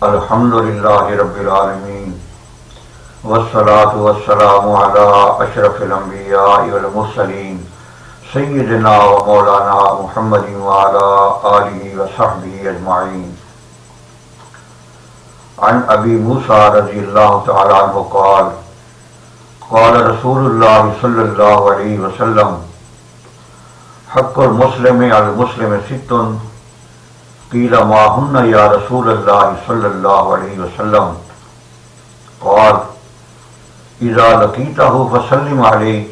الحمدللہ رب العالمین والصلاة والسلام علی اشرف الانبیاء والمرسلین سیدنا و مولانا محمد وعلی آلہ وصحبہ اجمعین۔ عن ابی موسیٰ رضی اللہ تعالی عنہ قال قال رسول اللہ صلی اللہ علیہ وسلم حق المسلم علی المسلم ست قیل ما ہن یا رسول اللہ صلی اللہ علیہ وسلم قال اذا لقیتہ فسلم علیہ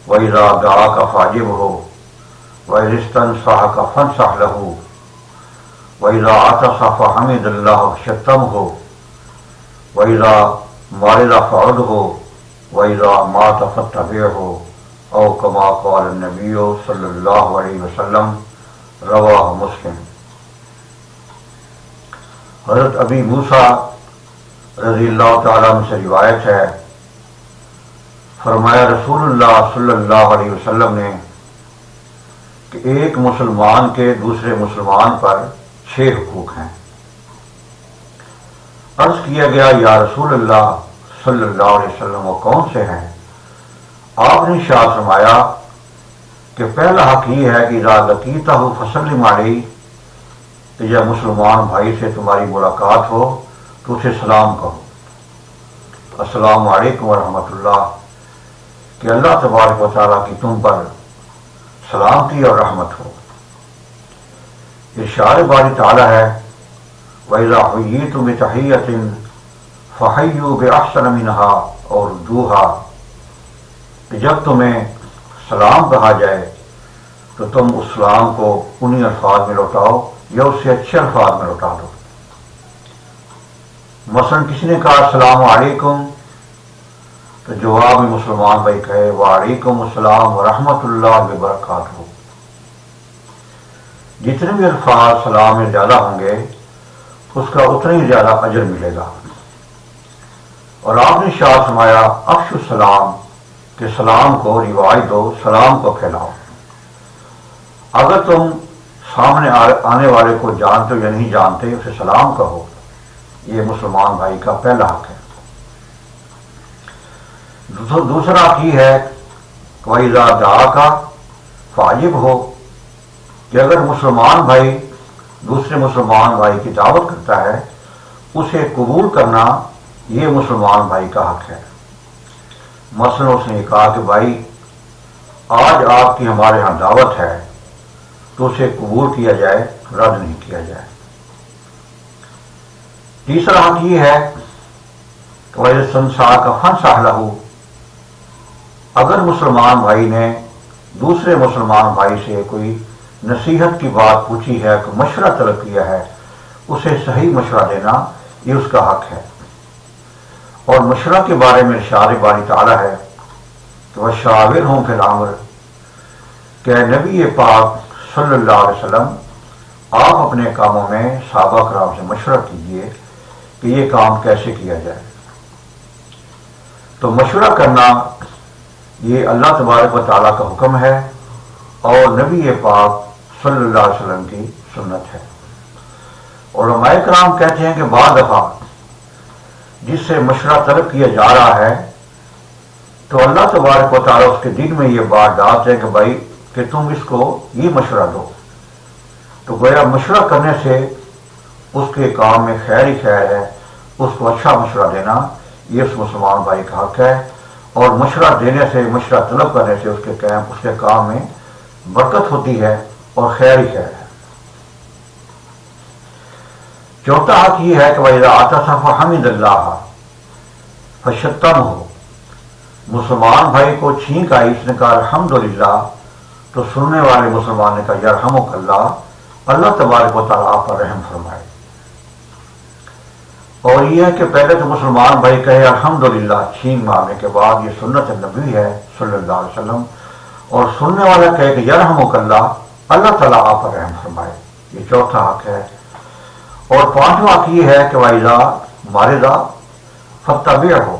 واذا دعاک فاجبہ واذا استنصحک فانصح لہ واذا عطس فحمد اللہ شتمہ واذا مرض فعدہ واذا مات فاتبعہ او کما قال النبی صلی اللہ علیہ وسلم، رواہ مسلم۔ حضرت ابی موسیٰ رضی اللہ تعالیٰ عنہ سے روایت ہے، فرمایا رسول اللہ صلی اللہ علیہ وسلم نے کہ ایک مسلمان کے دوسرے مسلمان پر 6 حقوق ہیں۔ عرض کیا گیا یا رسول اللہ صلی اللہ علیہ وسلم وہ کون سے ہیں؟ آپ نے ارشاد فرمایا کہ پہلا حق یہ ہے کہ اذا لقیتہ فسلم علیہ، کہ جب مسلمان بھائی سے تمہاری ملاقات ہو تو اسے سلام کہو، السلام علیکم ورحمۃ اللہ، کہ اللہ تبارک و تعالیٰ کی تم پر سلامتی اور رحمت ہو۔ ارشاد باری تعالیٰ ہے وَإِذَا حُيِّيتُم بِتَحِيَّةٍ فَحَيُّوا بِأَحْسَنَ مِنْهَا أَوْ رُدُّوهَا، کہ جب تمہیں سلام کہا جائے تو تم اس سلام کو انہی الفاظ میں لوٹاؤ یا اس سے اچھے الفاظ میں لوٹا دو۔ مثلا کسی نے کہا السلام علیکم تو جواب میں مسلمان بھائی کہے وعلیکم السلام ورحمۃ اللہ وبرکاتہ۔ جتنے بھی الفاظ سلام میں زیادہ ہوں گے اس کا اتنا ہی زیادہ اجر ملے گا۔ اور آپ نے ارشاد فرمایا افشوا السلام، کہ سلام کو رواج دو، سلام کو پھیلاؤ۔ اگر تم سامنے آنے والے کو جانتے ہو یا نہیں جانتے اسے سلام کہو، یہ مسلمان بھائی کا پہلا حق ہے۔ دوسرا حق یہ ہے وَإِذَا دَعَاكَ فَأَجِبْهُ، کہ اگر مسلمان بھائی دوسرے مسلمان بھائی کی دعوت کرتا ہے اسے قبول کرنا یہ مسلمان بھائی کا حق ہے۔ مثلا اس نے کہا کہ بھائی آج آپ کی ہمارے ہاں دعوت ہے تو اسے قبول کیا جائے، رد نہیں کیا جائے۔ تیسرا حق یہ ہے کہ وَإِذَا اسْتَنصَحَكَ فَانصَحْ لَهُ، اگر مسلمان بھائی نے دوسرے مسلمان بھائی سے کوئی نصیحت کی بات پوچھی ہے، کوئی مشورہ طلب کیا ہے، اسے صحیح مشورہ دینا یہ اس کا حق ہے۔ اور مشورہ کے بارے میں ارشاد باری تعالیٰ ہے کہ وَشَاوِرْهُمْ فِي الْأَمْرِ، کہ نبی پاک صلی اللہ علیہ وسلم آپ اپنے کاموں میں صحابہ کرام سے مشورہ کیجیے کہ یہ کام کیسے کیا جائے۔ تو مشورہ کرنا یہ اللہ تبارک و تعالیٰ کا حکم ہے اور نبی پاک صلی اللہ علیہ وسلم کی سنت ہے۔ علماء کرام کہتے ہیں کہ بعض دفعہ جس سے مشورہ طلب کیا جا رہا ہے تو اللہ تبارک و تعالیٰ اس کے دل میں یہ بات ڈالتے ہیں کہ بھائی کہ تم اس کو یہ مشورہ دو، تو گویا مشورہ کرنے سے اس کے کام میں خیر ہی خیر ہے، اس کو اچھا مشورہ دینا یہ اس مسلمان بھائی کا حق ہے، اور مشورہ دینے سے، مشورہ طلب کرنے سے اس کے کام میں برکت ہوتی ہے اور خیر ہی خیر ہے۔ چوتھا حق یہ ہے کہ وَإِذَا عَطَسَ فَحَمِدَ اللَّهَ فَشَتَّمْهُ، مسلمان بھائی کو چھینک آئی، اس نے کہا الحمدللہ، تو سننے والے مسلمان نے کہا یرحمک اللہ، اللہ تبارک و تعالیٰ آپ پر رحم فرمائے۔ اور یہ ہے کہ پہلے تو مسلمان بھائی کہے الحمدللہ چھینک مارنے کے بعد، یہ سنت نبی ہے صلی اللہ علیہ وسلم، اور سننے والا کہے کہ یرحمک اللہ، اللہ تعالیٰ آپ پر رحم فرمائے، یہ چوتھا حق ہے۔ اور پانچواں حق یہ ہے کہ وَإِذَا مَرِضَ فَاتَّبِعْهُ،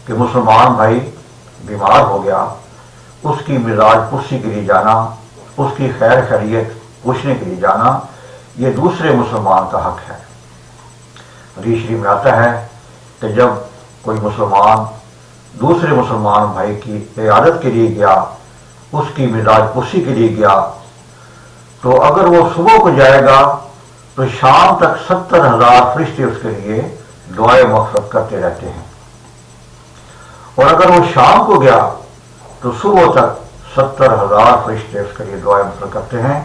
کہ مسلمان بھائی بیمار ہو گیا، اس کی مزاج پرسی کے لیے جانا، اس کی خیر خیریت پوچھنے کے لیے جانا، یہ دوسرے مسلمان کا حق ہے۔ حدیث شریف میں آتا ہے کہ جب کوئی مسلمان دوسرے مسلمان بھائی کی عیادت کے لیے گیا، اس کی مزاج پرسی کے لیے گیا، تو اگر وہ صبح کو جائے گا تو شام تک 70,000 فرشتے اس کے لیے دعائیں مغفرت کرتے رہتے ہیں، اور اگر وہ شام کو گیا تو صبح تک 70,000 فرشتے اس کے لیے دعائیں مغفرت کرتے ہیں،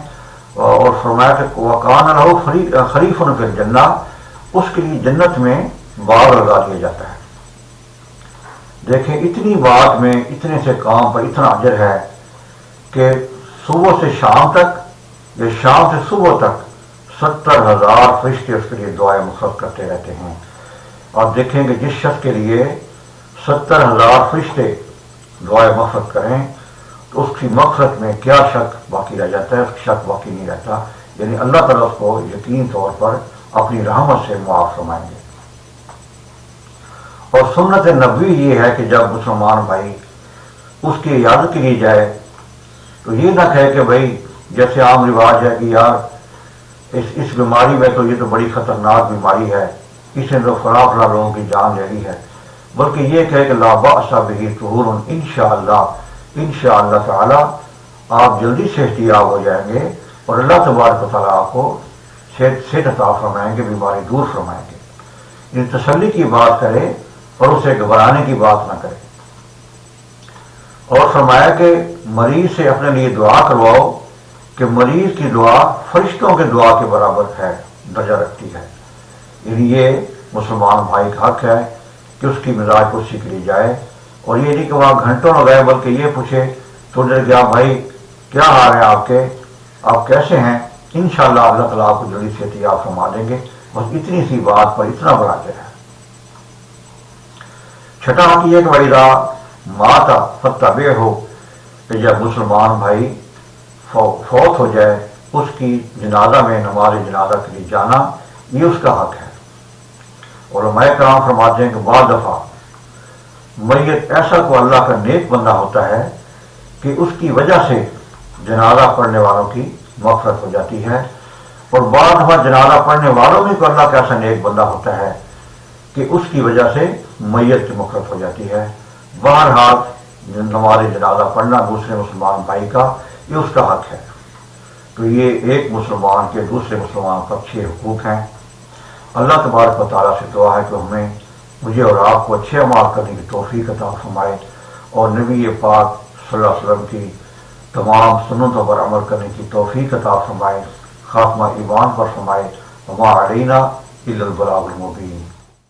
اور فرمایا کہ وَقَانَ لَهُ خَرِيفٌ فِي الْجَنَّةِ، اس کے لیے جنت میں باغ لگا دیا جاتا ہے۔ دیکھیں اتنی بات میں اتنے سے کام پر اتنا اجر ہے کہ صبح سے شام تک یا شام سے صبح تک 70,000 فرشتے اس کے لیے دعائیں مغفرت کرتے رہتے ہیں۔ اور دیکھیں کہ جس شخص کے لیے 70,000 فرشتے دعائیں مغفرت کریں تو اس کی مغفرت میں کیا شک باقی رہ جاتا ہے؟ اس کی شک باقی نہیں رہتا، یعنی اللہ تعالیٰ اس کو یقین طور پر اپنی رحمت سے معاف فرمائیں گے۔ اور سنت نبوی یہ ہے کہ جب مسلمان بھائی اس کی عیادت کے لیے جائے تو یہ نہ کہے کہ بھائی جیسے عام رواج ہے کہ یار اس بیماری میں تو یہ تو بڑی خطرناک بیماری ہے، اس نے تو فلاں فلاں لوگوں کی جان لے لی ہے، بلکہ یہ کہے کہ لا بأس بہ طہور انشاءاللہ، انشاءاللہ تعالی آپ جلدی صحتیاب ہو جائیں گے اور اللہ تبارک و تعالیٰ آپ کو صحت عطا فرمائیں گے، بیماری دور فرمائیں گے۔ یہ تسلی کی بات کرے اور اسے گھبرانے کی بات نہ کرے۔ اور فرمایا کہ مریض سے اپنے لیے دعا کرواؤ کہ مریض کی دعا فرشتوں کے دعا کے برابر ہے، درجہ رکھتی ہے۔ یعنی یہ مسلمان بھائی کا حق ہے کہ اس کی مزاج پرسی کے لیے جائے، اور یہ نہیں کہ وہاں گھنٹوں لگائے، بلکہ یہ پوچھے تو دیر گیا بھائی کیا حال ہے آپ کے، آپ کیسے ہیں، انشاءاللہ اللہ تعالیٰ آپ کو جلدی صحتیاب فرما دیں گے۔ بس اتنی سی بات پر اتنا بڑا اجر ہے۔ چھٹا حق یہ کہ وَإِذَا مَاتَ فَاتَّبِعْهُ، کہ جب مسلمان بھائی فوت ہو جائے اس کی جنازہ میں نماز جنازہ کے لیے جانا یہ اس کا حق ہے۔ علماء کرام فرماتے ہیں کہ بعض دفعہ میت ایسا کو اللہ کا نیک بندہ ہوتا ہے کہ اس کی وجہ سے جنازہ پڑھنے والوں کی مغفرت ہو جاتی ہے، اور بعض دفعہ جنازہ پڑھنے والوں میں کو اللہ کا ایسا نیک بندہ ہوتا ہے کہ اس کی وجہ سے میت کی مغفرت ہو جاتی ہے۔ بہرحال نماز جنازہ پڑھنا دوسرے مسلمان بھائی کا یہ اس کا حق ہے۔ تو یہ ایک مسلمان کے دوسرے مسلمان پر 6 حقوق ہیں۔ اللہ تبارک و تعالیٰ سے دعا ہے کہ ہمیں مجھے اور آپ کو اچھے اعمال کرنے کی توفیق عطا فرمائے، اور نبی پاک صلی اللہ علیہ وسلم کی تمام سنتوں پر عمل کرنے کی توفیق عطا فرمائے، خاتمہ ایمان پر فرمائے۔ وما علینا الا البلاغ المبین۔